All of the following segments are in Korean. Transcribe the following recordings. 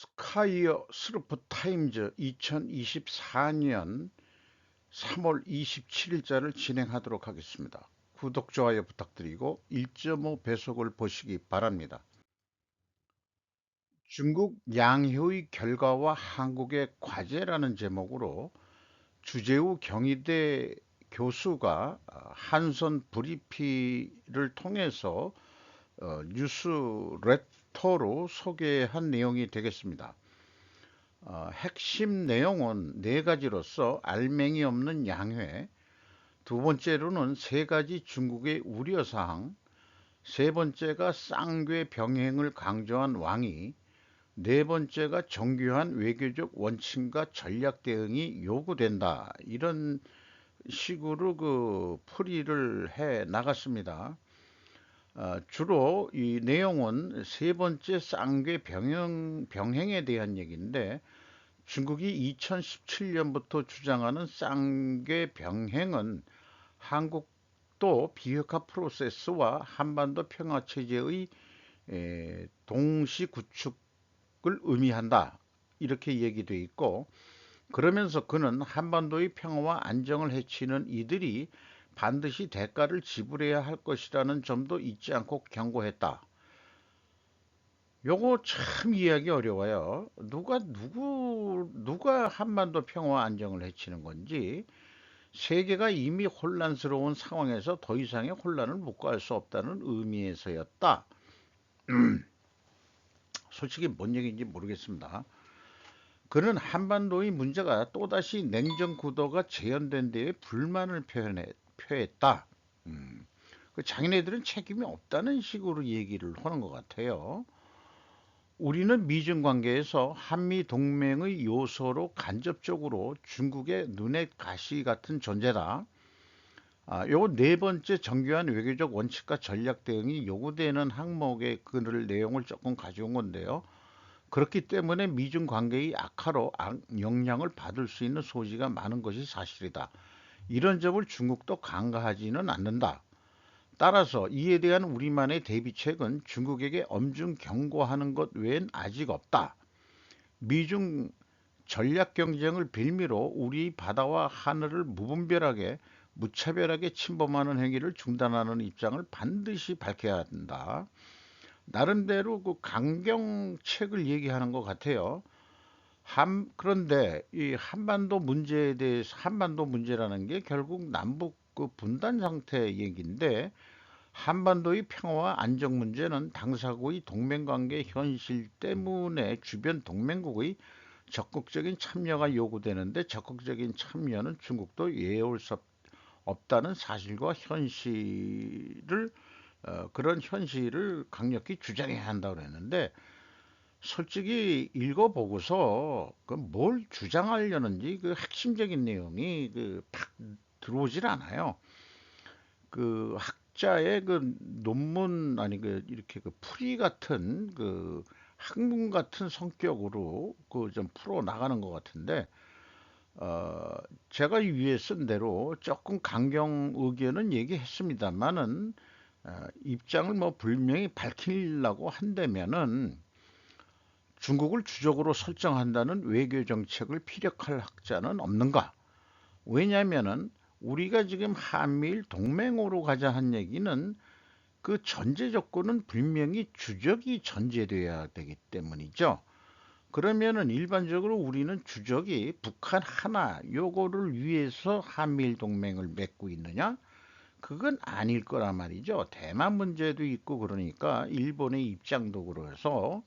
스카이어 스루프 타임즈 2024년 3월 27일자를 진행하도록 하겠습니다. 구독, 좋아요 부탁드리고 1.5 배속을 보시기 바랍니다. 중국 양효의 결과와 한국의 과제라는 제목으로 주재우 경희대 교수가 한선 브리피를 통해서 뉴스레터로 소개한 내용이 되겠습니다. 핵심 내용은 네 가지로서 알맹이 없는 양회, 두 번째로는 세 가지 중국의 우려사항, 세 번째가 쌍궤 병행을 강조한 왕이, 네 번째가 정교한 외교적 원칙과 전략 대응이 요구된다. 이런 식으로 풀이를 해 나갔습니다. 주로 이 내용은 세 번째 쌍궤 병행에 대한 얘기인데, 중국이 2017년부터 주장하는 쌍궤 병행은 한국도 비핵화 프로세스와 한반도 평화 체제의 동시 구축을 의미한다. 이렇게 얘기돼 있고, 그러면서 그는 한반도의 평화와 안정을 해치는 이들이 반드시 대가를 지불해야 할 것이라는 점도 잊지 않고 경고했다. 요거 참 이해하기 어려워요. 누가 한반도 평화 안정을 해치는 건지, 세계가 이미 혼란스러운 상황에서 더 이상의 혼란을 묵과할 수 없다는 의미에서였다. 솔직히 뭔 얘기인지 모르겠습니다. 그는 한반도의 문제가 또다시 냉전 구도가 재현된 데에 불만을 표했다. 자기네들은 책임이 없다는 식으로 얘기를 하는 것 같아요. 우리는 미중 관계에서 한미 동맹의 요소로 간접적으로 중국의 눈의 가시 같은 존재다. 요 네 번째 정교한 외교적 원칙과 전략 대응이 요구되는 항목의 글 내용을 조금 가져온 건데요. 그렇기 때문에 미중 관계의 악화로 영향을 받을 수 있는 소지가 많은 것이 사실이다. 이런 점을 중국도 간과하지는 않는다. 따라서 이에 대한 우리만의 대비책은 중국에게 엄중 경고하는 것 외엔 아직 없다. 미중 전략 경쟁을 빌미로 우리 바다와 하늘을 무분별하게 무차별하게 침범하는 행위를 중단하는 입장을 반드시 밝혀야 한다. 나름대로 그 강경책을 얘기하는 것 같아요. 그런데 이 한반도 문제에 대해서 한반도 문제라는 게 결국 남북 그 분단 상태 얘기인데, 한반도의 평화와 안정 문제는 당사국의 동맹관계 현실 때문에 주변 동맹국의 적극적인 참여가 요구되는데, 적극적인 참여는 중국도 예외할 수 없다는 사실과 현실을 그런 현실을 강력히 주장해야 한다고 그랬는데, 솔직히 읽어보고서 그 뭘 주장하려는지 그 핵심적인 내용이 팍 들어오질 않아요. 그 학자의 그 논문, 아니 이렇게 그 풀이 같은 그 학문 같은 성격으로 그 좀 풀어 나가는 것 같은데, 어 제가 위에 쓴 대로 조금 강경 의견은 얘기했습니다만은, 입장을 뭐 분명히 밝히려고 한다면은 중국을 주적으로 설정한다는 외교 정책을 피력할 학자는 없는가? 왜냐하면은 우리가 지금 한미일 동맹으로 가자 한 얘기는 그 전제 조건은 분명히 주적이 전제돼야 되기 때문이죠. 그러면은 일반적으로 우리는 주적이 북한 하나 요거를 위해서 한미일 동맹을 맺고 있느냐? 그건 아닐 거란 말이죠. 대만 문제도 있고 그러니까 일본의 입장도 그래서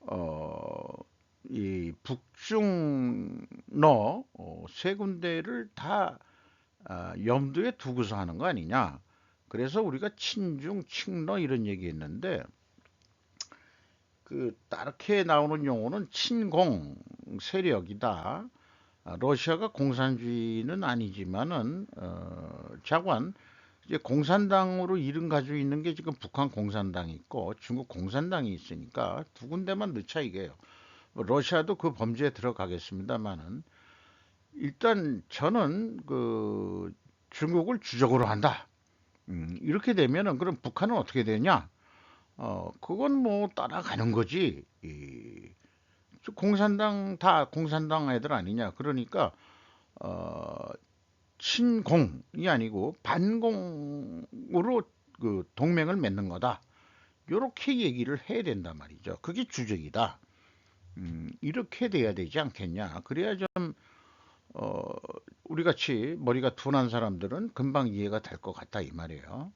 어, 이 북중러 세 군데를 다 염두에 두고서 하는 거 아니냐. 그래서 우리가 친중, 친러 이런 얘기했는데, 그 따르게 나오는 용어는 친공 세력이다. 러시아가 공산주의는 아니지만은 자관 이제 공산당으로 이름 가지고 있는 게 지금 북한 공산당이 있고 중국 공산당이 있으니까 두 군데만 넣자 이게요. 뭐 러시아도 그 범죄에 들어가겠습니다만은, 일단 저는 그 중국을 주적으로 한다. 이렇게 되면은 그럼 북한은 어떻게 되냐? 그건 뭐 따라가는 거지. 공산당 다 공산당 애들 아니냐. 그러니까 어, 친공이 아니고 반공으로 그 동맹을 맺는 거다. 요렇게 얘기를 해야 된단 말이죠. 그게 주적이다. 이렇게 돼야 되지 않겠냐. 그래야 좀 어, 우리 같이 머리가 둔한 사람들은 금방 이해가 될 것 같다 이 말이에요.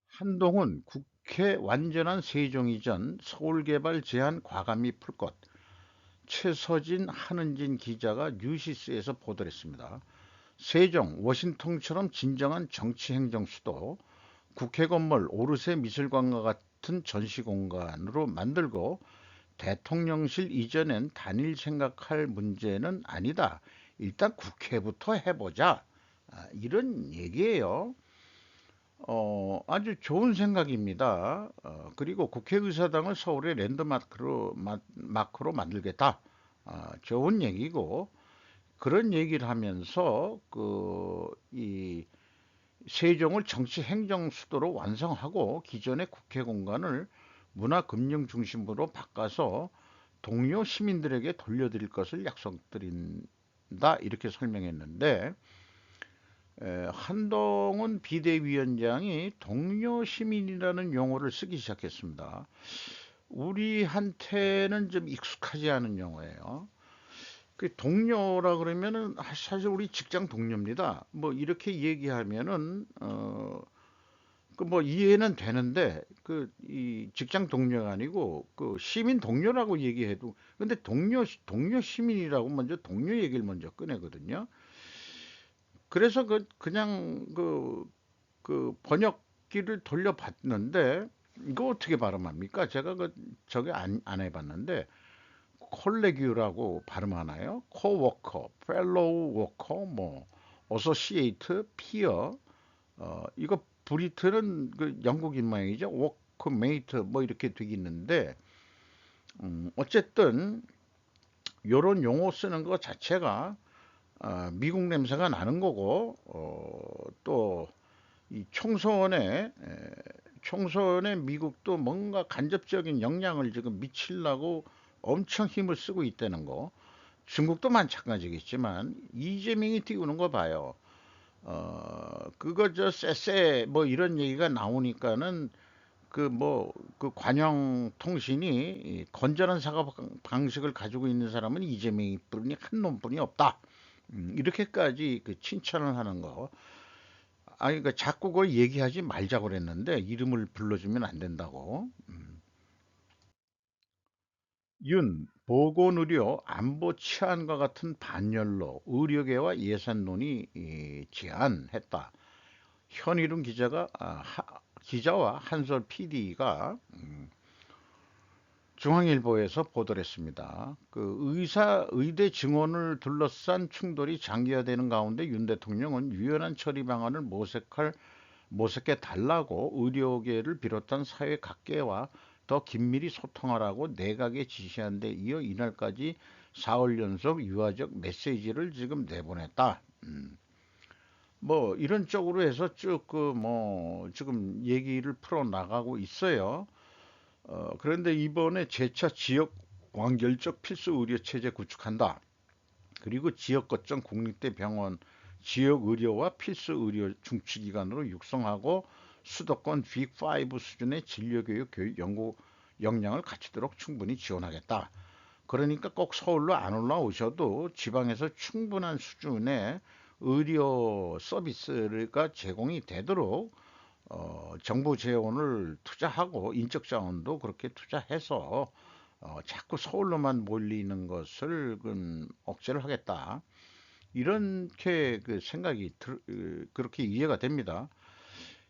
한동훈 국회 완전한 세종 이전 서울개발 제한 과감히 풀 것. 최서진 한은진 기자가 뉴시스에서 보도를 했습니다. 세종, 워싱턴처럼 진정한 정치행정 수도, 국회 건물 오르세 미술관과 같은 전시 공간으로 만들고 대통령실 이전엔 단일 생각할 문제는 아니다. 일단 국회부터 해보자. 이런 얘기예요. 아주 좋은 생각입니다. 그리고 국회의사당을 서울의 마크로 만들겠다. 좋은 얘기고, 그런 얘기를 하면서, 이 세종을 정치 행정 수도로 완성하고 기존의 국회 공간을 문화 금융 중심으로 바꿔서 동료 시민들에게 돌려드릴 것을 약속드린다. 이렇게 설명했는데, 한동훈 비대위원장이 동료 시민이라는 용어를 쓰기 시작했습니다. 우리한테는 좀 익숙하지 않은 용어예요. 그 동료라 그러면은 사실 우리 직장 동료입니다. 뭐 이렇게 얘기하면은 그 뭐 이해는 되는데 그 이 직장 동료가 아니고 그 시민 동료라고 얘기해도 근데 동료 시민이라고 먼저 동료 얘기를 먼저 꺼내거든요. 그래서 그냥 그 번역기를 돌려봤는데 이거 어떻게 발음합니까? 제가 저게 안 해봤는데 콜레기라고 발음하나요? 코워커, 펠로우 워커, 뭐 어소시에이트, 피어, 이거 브리트는 그 영국인 모양이죠. 워크메이트 뭐 이렇게 되겠는데 어쨌든 요런 용어 쓰는 것 자체가 미국 냄새가 나는 거고 또 이 총선에 미국도 뭔가 간접적인 영향을 지금 미치려고 엄청 힘을 쓰고 있다는 거. 중국도 마찬가지겠지만 이재명이 띄우는 거 봐요. 그거 저 쎄쎄 뭐 이런 얘기가 나오니까는 그 뭐 그 관영 통신이 건전한 사고 방식을 가지고 있는 사람은 이재명이 뿐이 한 놈뿐이 없다. 이렇게까지 그 칭찬을 하는 거. 아니 그 자꾸 그 얘기하지 말자고 그랬는데 이름을 불러주면 안 된다고. 윤, 보건의료, 안보 치안과 같은 반열로 의료계와 예산론이 제안했다. 현일훈 기자와 한솔 PD가 중앙일보에서 보도를 했습니다. 그 의대 증원을 둘러싼 충돌이 장기화되는 가운데 윤 대통령은 유연한 처리 방안을 모색해 달라고 의료계를 비롯한 사회 각계와 더 긴밀히 소통하라고 내각에 지시한 데 이어 이날까지 4월 연속 유화적 메시지를 지금 내보냈다. 뭐 이런 쪽으로 해서 쭉 그 뭐 지금 얘기를 풀어 나가고 있어요. 그런데 이번에 재차 지역 완결적 필수 의료 체제 구축한다. 그리고 지역 거점 국립대 병원 지역 의료와 필수 의료 중추기관으로 육성하고 수도권 빅5 수준의 진료교육 교육 연구 역량을 갖추도록 충분히 지원하겠다. 그러니까 꼭 서울로 안 올라오셔도 지방에서 충분한 수준의 의료 서비스가 제공이 되도록 정부 재원을 투자하고 인적 자원도 그렇게 투자해서 자꾸 서울로만 몰리는 것을 억제를 하겠다. 이렇게 그 생각이 그렇게 이해가 됩니다.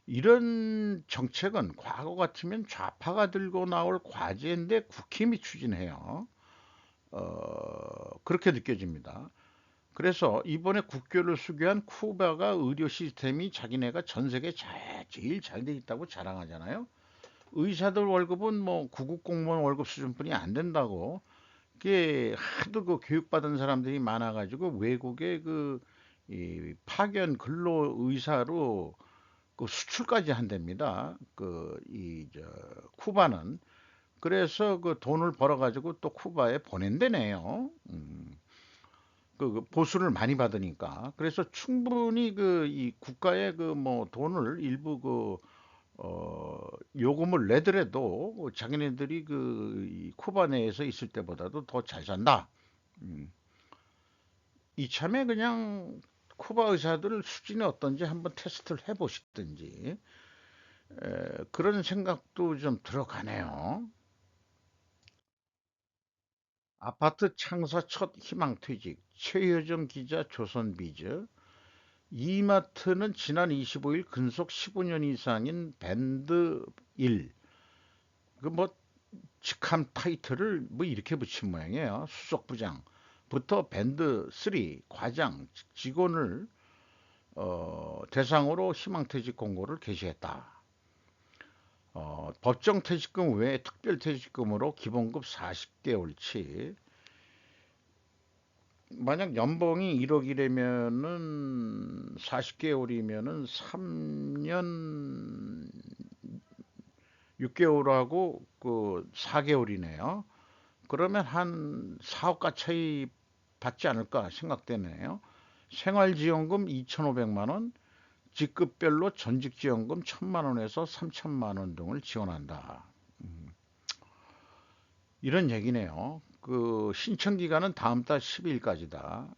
이런 정책은 과거 같으면 좌파가 들고 나올 과제인데 국힘이 추진해요. 그렇게 느껴집니다. 그래서 이번에 국교를 수교한 쿠바가 의료 시스템이 자기네가 전 세계 제일 잘 돼 있다고 자랑하잖아요. 의사들 월급은 뭐 구급 공무원 월급 수준뿐이 안 된다고. 그게 하도 그 교육받은 사람들이 많아가지고 외국에 이 파견 근로 의사로 그 수출까지 한답니다. 쿠바는. 그래서 그 돈을 벌어가지고 또 쿠바에 보낸대네요. 그 보수를 많이 받으니까. 그래서 충분히 그 이 국가에 그 뭐 돈을 일부 요금을 내더라도 자기네들이 이 쿠바 내에서 있을 때보다도 더 잘 산다. 음, 이참에 그냥 쿠바 의사들 수준이 어떤지 한번 테스트를 해보시든지 그런 생각도 좀 들어가네요. 아파트 창사 첫 희망퇴직 최효정 기자 조선비즈. 이마트는 지난 25일 근속 15년 이상인 밴드 1, 그 뭐 직함 타이틀을 뭐 이렇게 붙인 모양이에요. 수석부장부터 밴드 3 과장 직원을 대상으로 희망퇴직 공고를 게시했다. 법정 퇴직금 외에 특별 퇴직금으로 기본급 40개월치. 만약 연봉이 1억이라면은 40개월이면은 3년 6개월하고 그 4개월이네요. 그러면 한 4억가 차이 받지 않을까 생각되네요. 생활지원금 2,500만 원, 직급별로 전직지원금 1,000만 원에서 3,000만 원 등을 지원한다. 이런 얘기네요. 그 신청 기간은 다음 달 12일까지다.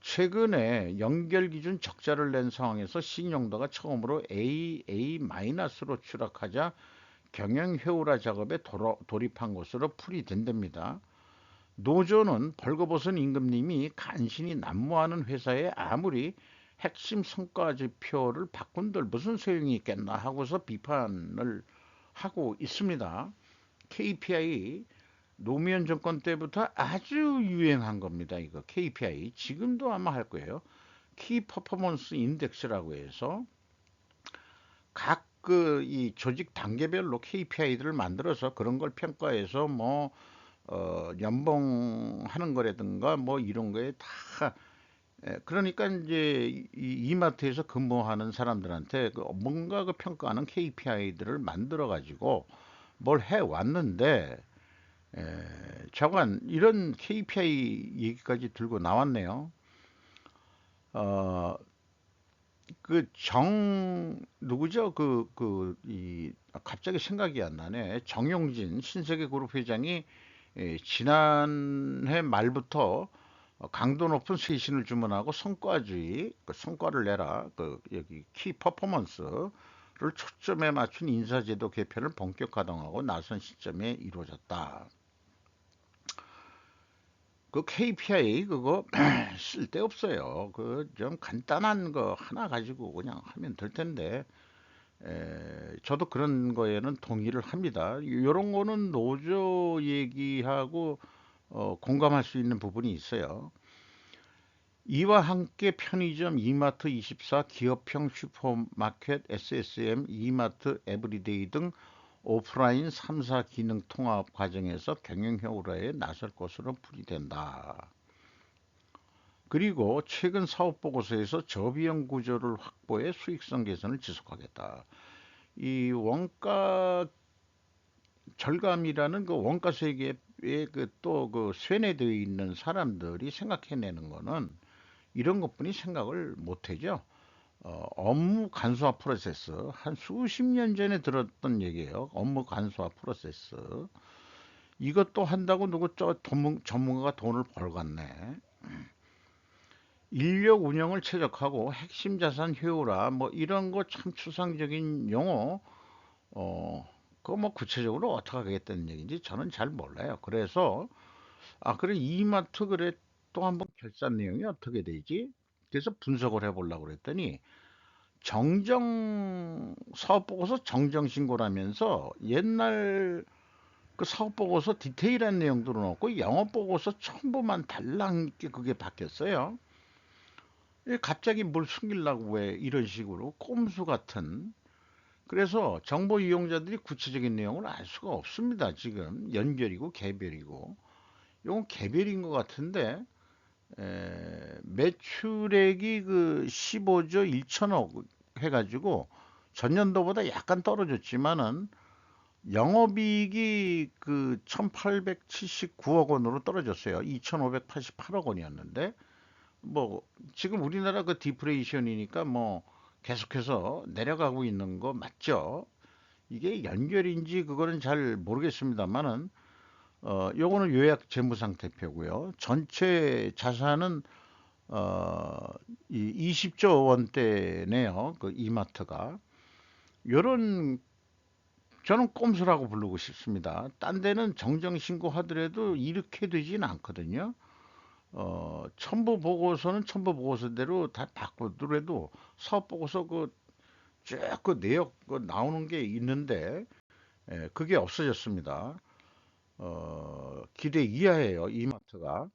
최근에 연결 기준 적자를 낸 상황에서 신용도가 처음으로 AA-로 추락하자 경영 회오라 작업에 돌입한 것으로 풀이된답니다. 노조는 벌거벗은 임금님이 간신히 난무하는 회사에 아무리 핵심 성과 지표를 바꾼들 무슨 소용이 있겠나 하고서 비판을 하고 있습니다. KPI 노무현 정권 때부터 아주 유행한 겁니다. 이거 KPI 지금도 아마 할 거예요. 키 퍼포먼스 인덱스라고 해서 각 그 이 조직 단계별로 KPI들을 만들어서 그런 걸 평가해서 뭐 연봉하는 거라든가 뭐 이런 거에 다 그러니까 이제 이 이마트에서 근무하는 사람들한테 그 뭔가 그 평가하는 KPI들을 만들어 가지고 뭘 해 왔는데 자관 이런 KPI 얘기까지 들고 나왔네요. 어, 누구죠? 갑자기 생각이 안 나네. 정용진 신세계그룹 회장이 지난해 말부터 강도 높은 쇄신을 주문하고 성과주의, 그 성과를 내라, 그 여기 키 퍼포먼스를 초점에 맞춘 인사제도 개편을 본격 가동하고 나선 시점에 이루어졌다. 그 KPI 그거 쓸데없어요. 그 좀 간단한 거 하나 가지고 그냥 하면 될 텐데. 저도 그런 거에는 동의를 합니다. 이런 거는 노조 얘기하고 공감할 수 있는 부분이 있어요. 이와 함께 편의점 이마트 24, 기업형 슈퍼마켓 SSM, 이마트 에브리데이 등 오프라인 3사 기능 통합 과정에서 경영 효율화에 나설 것으로 풀이된다. 그리고 최근 사업 보고서에서 저비용 구조를 확보해 수익성 개선을 지속하겠다. 이 원가 절감이라는 그 원가 세계에 그또그 쇠뇌되어 있는 사람들이 생각해내는 거는 이런 것뿐이 생각을 못하죠. 업무 간소화 프로세스 한 수십 년 전에 들었던 얘기예요. 업무 간소화 프로세스 이것도 한다고 누구 전문가가 돈을 벌겠네. 인력 운영을 최적화하고 핵심 자산 효율화 뭐 이런 거 참 추상적인 용어 그거 뭐 구체적으로 어떻게 하겠다는 얘기인지 저는 잘 몰라요. 그래서 그래 이마트 그래 또 한번 결산 내용이 어떻게 되지? 그래서 분석을 해보려고 그랬더니 정정 사업 보고서 정정 신고라면서 옛날 그 사업 보고서 디테일한 내용들은 없고 영업 보고서 첨부만 달랑 있게 그게 바뀌었어요. 갑자기 뭘 숨기려고 왜 이런 식으로 꼼수 같은. 그래서 정보 이용자들이 구체적인 내용을 알 수가 없습니다. 지금 연결이고 개별이고 이건 개별인 것 같은데 매출액이 그 15조 1천억 해가지고 전년도보다 약간 떨어졌지만은 영업이익이 그 1879억 원으로 떨어졌어요. 2588억 원이었는데 뭐 지금 우리나라 그 디프레이션이니까 뭐 계속해서 내려가고 있는 거 맞죠? 이게 연결인지 그거는 잘 모르겠습니다만은 요거는 요약 재무 상태표고요. 전체 자산은 이 20조 원대네요. 그 이마트가. 요런 저는 꼼수라고 부르고 싶습니다. 딴 데는 정정 신고하더라도 이렇게 되진 않거든요. 첨부 보고서는 첨부 보고서대로 다 바꾸더라도 사업 보고서 그 쭉 그 내역 그 나오는 게 있는데 그게 없어졌습니다. 기대 이하예요, 이마트가.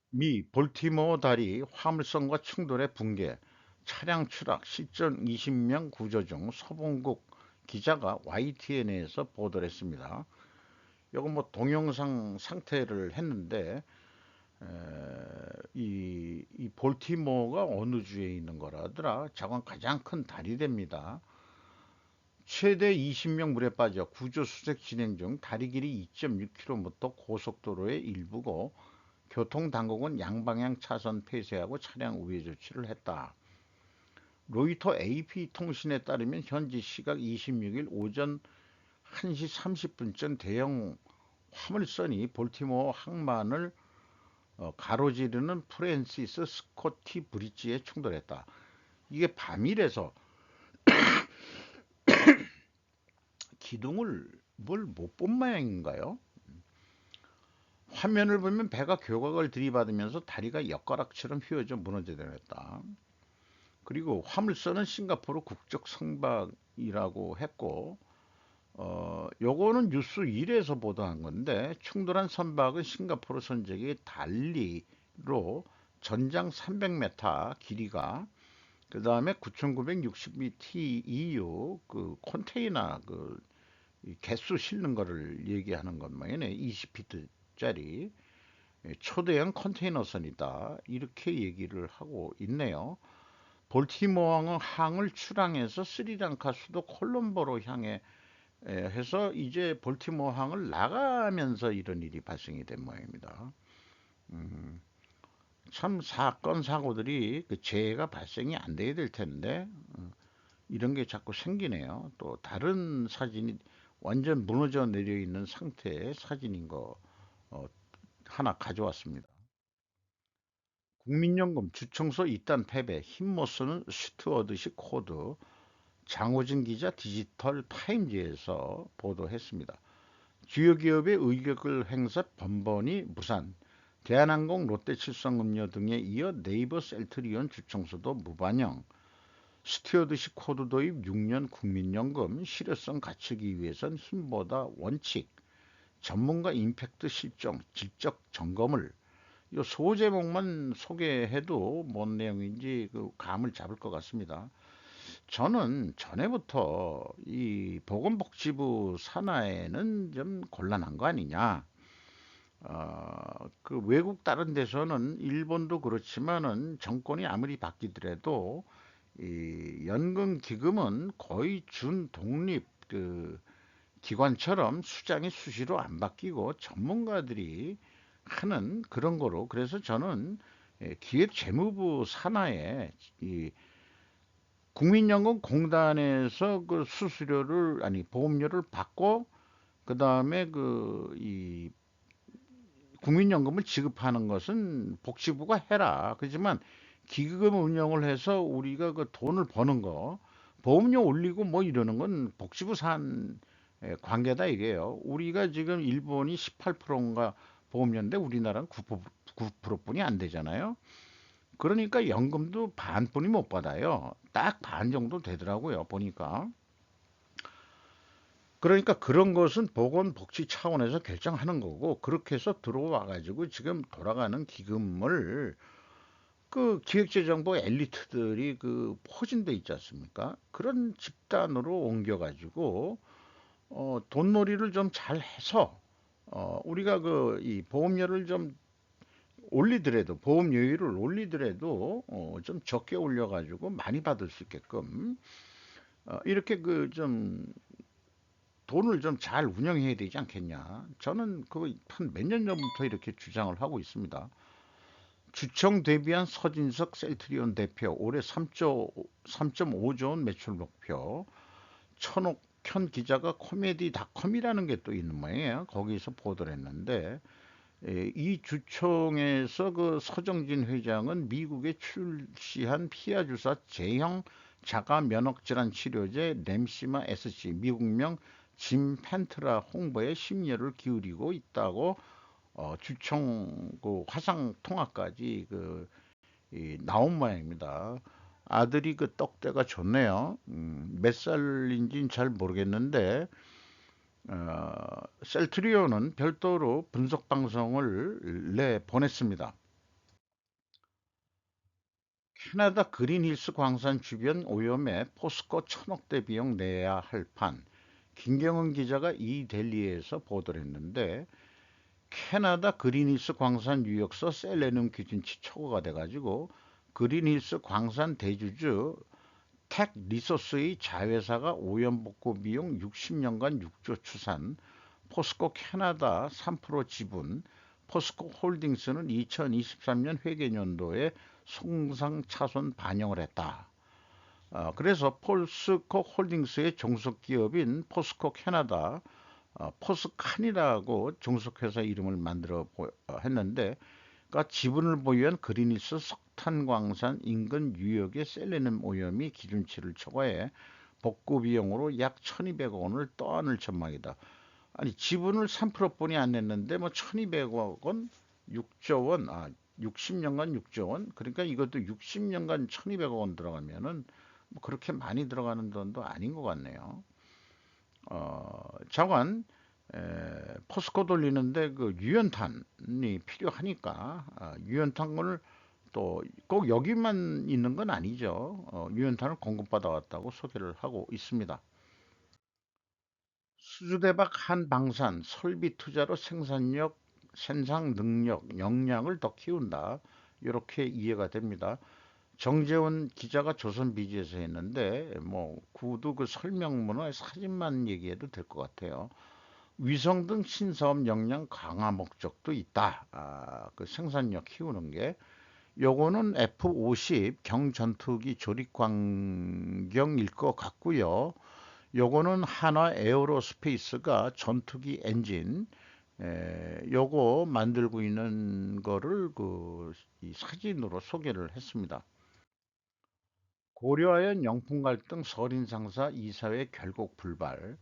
미 볼티모어 다리 화물선과 충돌의 붕괴, 차량 추락, 실종 20명 구조 중 서봉국 기자가 YTN에서 보도를 했습니다. 이거 뭐 동영상 상태를 했는데 이 볼티모어가 어느 주에 있는 거라더라. 저건 가장 큰 다리 됩니다. 최대 20명 물에 빠져 구조 수색 진행 중 다리 길이 2.6km 고속도로의 일부고 교통당국은 양방향 차선 폐쇄하고 차량 우회 조치를 했다. 로이터 AP통신에 따르면 현지 시각 26일 오전 1시 30분쯤 대형 화물선이 볼티모어 항만을 가로지르는 프랜시스 스코티 브릿지에 충돌했다. 이게 밤이라서 기둥을 뭘 못 본 모양인가요? 화면을 보면 배가 교각을 들이받으면서 다리가 엿가락처럼 휘어져 무너져 내렸다. 그리고 화물선은 싱가포르 국적 선박이라고 했고 요거는 뉴스 1에서 보도한 건데 충돌한 선박은 싱가포르 선적의 달리로 전장 300m 길이가 그 다음에 9,960m TEU 그 컨테이너 그 개수 실는 거를 얘기하는 것만이네. 20피트짜리 초대형 컨테이너선이다. 이렇게 얘기를 하고 있네요. 볼티모어 항을 출항해서 스리랑카 수도 콜롬보로 향해 해서 이제 볼티모어 항을 나가면서 이런 일이 발생이 된 모양입니다. 참 사건 사고들이 그 재해가 발생이 안 돼야 될 텐데 이런 게 자꾸 생기네요. 또 다른 사진이 완전 무너져 내려 있는 상태의 사진인 거 어, 하나 가져왔습니다. 국민연금 주청소 이단 패배 힘 못 쓰는 스튜어드십 코드 장호진 기자 디지털 타임즈에서 보도했습니다. 주요 기업의 의격을 행사 번번이 무산, 대한항공, 롯데칠성음료 등에 이어 네이버 셀트리온 주청소도 무반영, 스튜어드십 코드 도입 6년 국민연금 실효성 갖추기 위해선 힘보다 원칙, 전문가 임팩트 실종, 질적 점검을 이 소제목만 소개해도 뭔 내용인지 그 감을 잡을 것 같습니다. 저는 전에부터 이 보건복지부 산하에는 좀 곤란한 거 아니냐. 그 외국 다른 데서는 일본도 그렇지만은 정권이 아무리 바뀌더라도 이 연금 기금은 거의 준 독립 그 기관처럼 수장이 수시로 안 바뀌고 전문가들이 하는 그런 거로 그래서 저는 기획재무부 산하에 이 국민연금공단에서 그 수수료를 아니 보험료를 받고 그 다음에 그 이 국민연금을 지급하는 것은 복지부가 해라. 그렇지만 기금 운영을 해서 우리가 그 돈을 버는 거 보험료 올리고 뭐 이러는 건 복지부 산 관계다 이게요. 우리가 지금 일본이 18%인가 보험료인데 우리나라는 9%뿐이 안 되잖아요. 그러니까 연금도 반뿐이 못 받아요. 딱 반 정도 되더라고요. 보니까. 그러니까 그런 것은 보건복지 차원에서 결정하는 거고 그렇게 해서 들어와 가지고 지금 돌아가는 기금을 그 기획재정부 엘리트들이 그 포진돼 있지 않습니까? 그런 집단으로 옮겨 가지고 돈놀이를 좀 잘 해서 우리가 그 이 보험료를 좀 올리더라도 보험료율을 올리더라도 좀 적게 올려 가지고 많이 받을 수 있게끔 이렇게 그좀 돈을 좀 잘 운영해야 되지 않겠냐. 저는 그 한 몇 년 전부터 이렇게 주장을 하고 있습니다. 주청 대비한 서진석 셀트리온 대표 올해 3.5조 원 매출 목표. 천옥현 기자가 코미디닷컴이라는 게 또 있는 모양이에요. 거기서 보도를 했는데 이 주총에서 그 서정진 회장은 미국에 출시한 피하 주사 제형 자가 면역 질환 치료제 램시마 SC 미국명 짐펜트라 홍보에 심려를 기울이고 있다고 주총 그 화상 통화까지 나온 모양입니다. 아들이 그 떡대가 좋네요. 몇 살인지는 잘 모르겠는데 셀트리온은 별도로 분석 방송을 내 보냈습니다. 캐나다 그린힐스 광산 주변 오염에 포스코 천억대 비용 내야 할 판. 김경은 기자가 이 델리에서 보도를 했는데 캐나다 그린힐스 광산 유역서 셀레늄 기준치 초과가 돼가지고 그린힐스 광산 대주주 텍 리소스의 자회사가 오염 복구 비용 60년간 6조 추산, 포스코 캐나다 3% 지분, 포스코 홀딩스는 2023년 회계연도에 손상 차손 반영을 했다. 그래서 포스코 홀딩스의 종속 기업인 포스코 캐나다, 포스칸이라고 종속회사 이름을 했는데, 그러니까 지분을 보유한 그린힐스 석탄광산 인근 유역의 셀레늄 오염이 기준치를 초과해 복구 비용으로 약 1200억 원을 떠안을 전망이다. 아니 지분을 3%뿐이 안 냈는데 뭐 1200억 원, 6조 원, 60년간 6조 원. 그러니까 이것도 60년간 1200억 원 들어가면은 뭐 그렇게 많이 들어가는 돈도 아닌 것 같네요. 자관 포스코 돌리는데 그 유연탄이 필요하니까 유연탄을 또 꼭 여기만 있는 건 아니죠. 유연탄을 공급받아 왔다고 소개를 하고 있습니다. 수주대박 한 방산 설비 투자로 생산 능력, 역량을 더 키운다. 이렇게 이해가 됩니다. 정재원 기자가 조선 비즈에서 했는데 뭐 구두 그 설명문의 사진만 얘기해도 될 것 같아요. 위성 등 신사업 역량 강화 목적도 있다. 그 생산력 키우는 게. 요거는 F-50 경전투기 조립 광경일 것 같고요. 요거는 한화 에어로스페이스가 전투기 엔진 요거 만들고 있는 거를 이 사진으로 소개를 했습니다. 고려아연 영풍 갈등 설인 상사 이사회 결국 불발.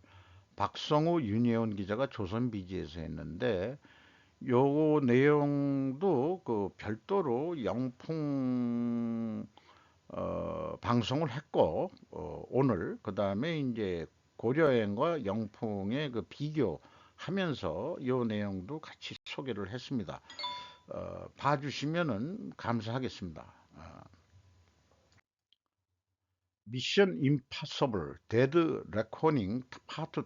박성우 윤혜원 기자가 조선 비지에서 했는데 요 내용도 그 별도로 영풍 방송을 했고 오늘 그다음에 이제 고려행과 영풍의 그 비교하면서 요 내용도 같이 소개를 했습니다. 봐주시면은 감사하겠습니다. 미션 임파서블 데드 레코닝 파트 2.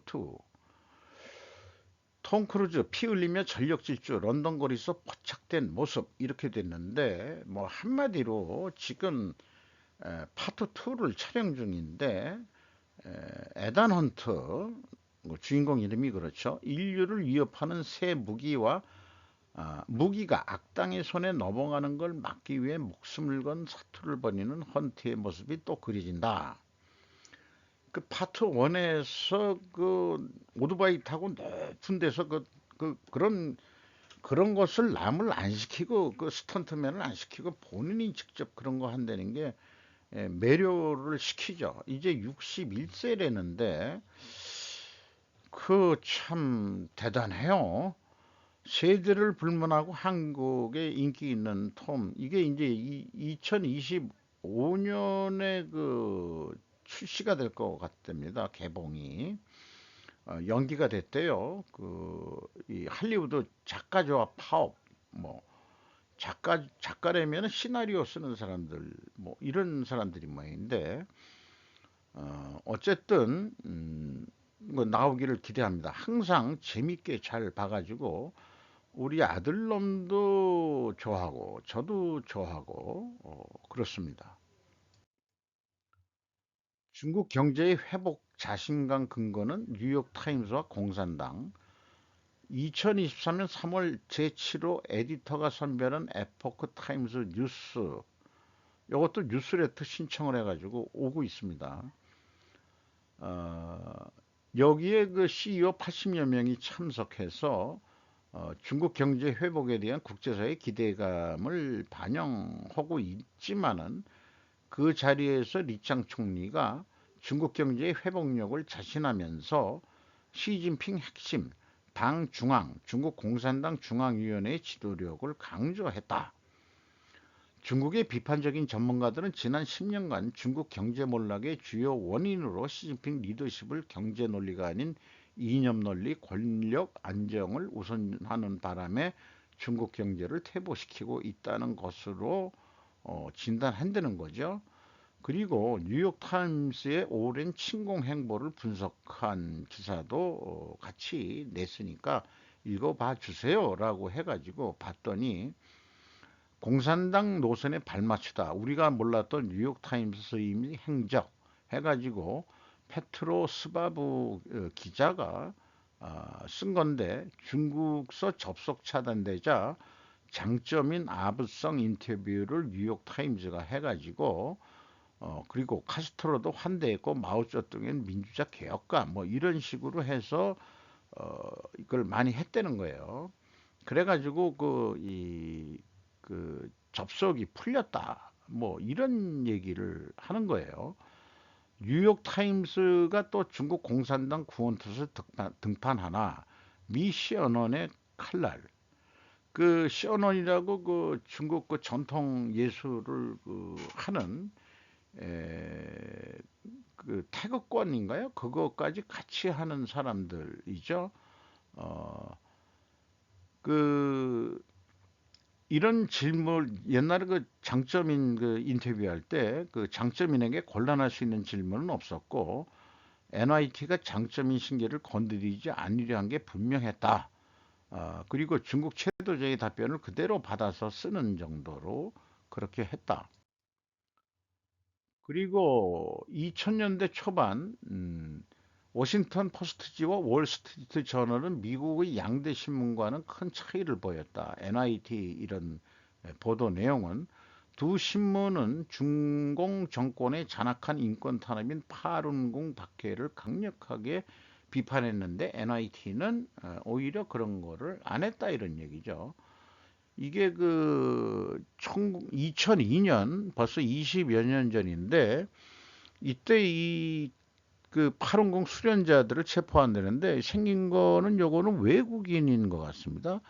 톰 크루즈 피 흘리며 전력 질주 런던 거리에서 포착된 모습 이렇게 됐는데 뭐 한마디로 지금 파트 2를 촬영 중인데 에단 헌트 뭐 주인공 이름이 그렇죠. 인류를 위협하는 새 무기와 무기가 악당의 손에 넘어가는 걸 막기 위해 목숨을 건 사투를 벌이는 헌트의 모습이 또 그려진다. 그 파트 1에서 그 오토바이 타고 높은 데서 그런 것을 남을 안 시키고 그 스턴트맨을 안 시키고 본인이 직접 그런 거 한다는 게 매료를 시키죠. 이제 61세라는데 그 참 대단해요. 세대를 불문하고 한국에 인기 있는 톰. 이게 이제 2025년에 그 출시가 될 것 같답니다. 개봉이. 연기가 됐대요. 이 할리우드 작가조합 파업, 뭐, 작가라면 시나리오 쓰는 사람들, 뭐, 이런 사람들이 모인데, 어쨌든, 뭐 나오기를 기대합니다. 항상 재밌게 잘 봐가지고, 우리 아들놈도 좋아하고, 저도 좋아하고, 그렇습니다. 중국 경제의 회복 자신감 근거는 뉴욕타임스와 공산당. 2023년 3월 제7호 에디터가 선별한 에포크 타임스 뉴스, 이것도 뉴스레터 신청을 해가지고 오고 있습니다. 여기에 그 CEO 80여 명이 참석해서 중국 경제 회복에 대한 국제사회의 기대감을 반영하고 있지만은, 그 자리에서 리창 총리가 중국 경제의 회복력을 자신하면서 시진핑 핵심 당 중앙, 중국 공산당 중앙위원회의 지도력을 강조했다. 중국의 비판적인 전문가들은 지난 10년간 중국 경제 몰락의 주요 원인으로 시진핑 리더십을 경제 논리가 아닌 이념 논리, 권력 안정을 우선하는 바람에 중국 경제를 퇴보시키고 있다는 것으로 진단한다는 거죠. 그리고 뉴욕타임스의 오랜 침공 행보를 분석한 기사도 같이 냈으니까 읽어봐 주세요 라고 해가지고 봤더니, 공산당 노선에 발맞추다, 우리가 몰랐던 뉴욕타임스 서임의 행적 해가지고 페트로 스바브 기자가 쓴 건데, 중국서 접속 차단되자 장점인 아부성 인터뷰를 뉴욕타임즈가 해가지고 그리고 카스트로도 환대했고 마오쩌둥은 민주적 개혁가 뭐 이런 식으로 해서 이걸 많이 했다는 거예요. 그래가지고 그 접속이 풀렸다 뭐 이런 얘기를 하는 거예요. 뉴욕 타임스가 또 중국 공산당 구원투수 등판하나 미 시언론의 칼날, 그 시언론이라고 그 중국 그 전통 예술을 하는 그 태극권인가요? 그거까지 같이 하는 사람들이죠. 어, 그 이런 질문, 옛날에 그 장점인 그 인터뷰할 때 그 장점인에게 곤란할 수 있는 질문은 없었고, NYT가 장점인 신계를 건드리지 않으려 한 게 분명했다. 그리고 중국 최도저의 답변을 그대로 받아서 쓰는 정도로 그렇게 했다. 그리고 2000년대 초반 워싱턴 포스트지와 월스트리트 저널은 미국의 양대 신문과는 큰 차이를 보였다. NIT 이런 보도 내용은, 두 신문은 중공 정권의 잔악한 인권 탄압인 파룬궁 박해를 강력하게 비판했는데 NIT는 오히려 그런 거를 안 했다 이런 얘기죠. 이게 그 2002년, 벌써 20여 년 전인데, 이때 이 그 파룬공 수련자들을 체포한다는데, 생긴 거는 요거는 외국인인 것 같습니다.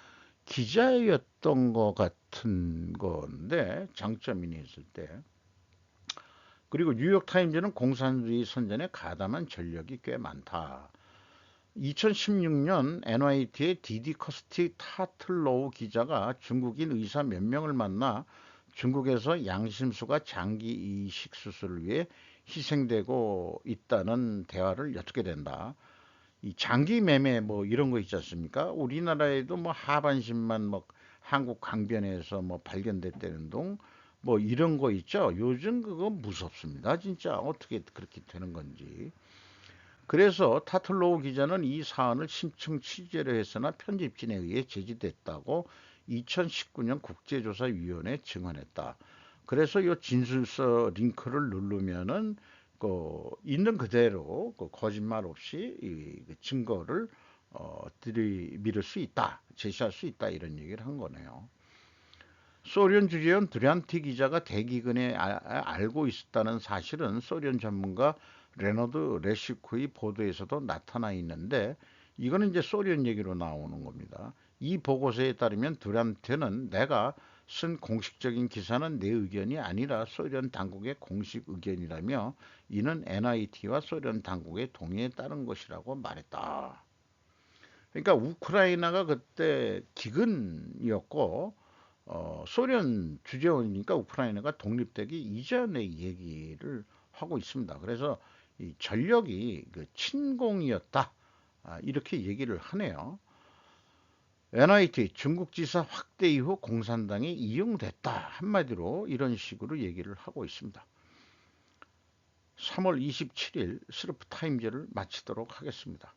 기자였던 것 같은 건데, 장점인이 있을 때. 그리고 뉴욕타임즈는 공산주의 선전에 가담한 전력이 꽤 많다. 2016년 NYT의 디디 커스티 타틀로우 기자가 중국인 의사 몇 명을 만나 중국에서 양심수가 장기 이식 수술을 위해 희생되고 있다는 대화를 엿듣게 된다. 이 장기 매매 뭐 이런 거 있지 않습니까? 우리나라에도 뭐 하반신만 뭐 한국 강변에서 뭐 발견됐다는 동 뭐 이런 거 있죠. 요즘 그거 무섭습니다. 진짜 어떻게 그렇게 되는 건지. 그래서 타틀로우 기자는 이 사안을 심층 취재를 했으나 편집진에 의해 제지됐다고 2019년 국제조사위원회에 증언했다. 그래서 이 진술서 링크를 누르면은 있는 그대로 거짓말 없이 이 증거를 들이밀을 수 있다, 제시할 수 있다 이런 얘기를 한 거네요. 소련 주재원 드란티 기자가 대기근에 알고 있었다는 사실은 소련 전문가 레너드 레시크의 보도에서도 나타나 있는데, 이거는 이제 소련 얘기로 나오는 겁니다. 이 보고서에 따르면 드란티는 내가 쓴 공식적인 기사는 내 의견이 아니라 소련 당국의 공식 의견이라며, 이는 NIT와 소련 당국의 동의에 따른 것이라고 말했다. 그러니까 우크라이나가 그때 기근이었고 소련 주재원이니까 우크라이나가 독립되기 이전의 얘기를 하고 있습니다. 그래서 이 전력이 그 침공이었다, 이렇게 얘기를 하네요. NIT 중국 지사 확대 이후 공산당이 이용됐다, 한마디로 이런 식으로 얘기를 하고 있습니다. 3월 27일 슬프 타임즈를 마치도록 하겠습니다.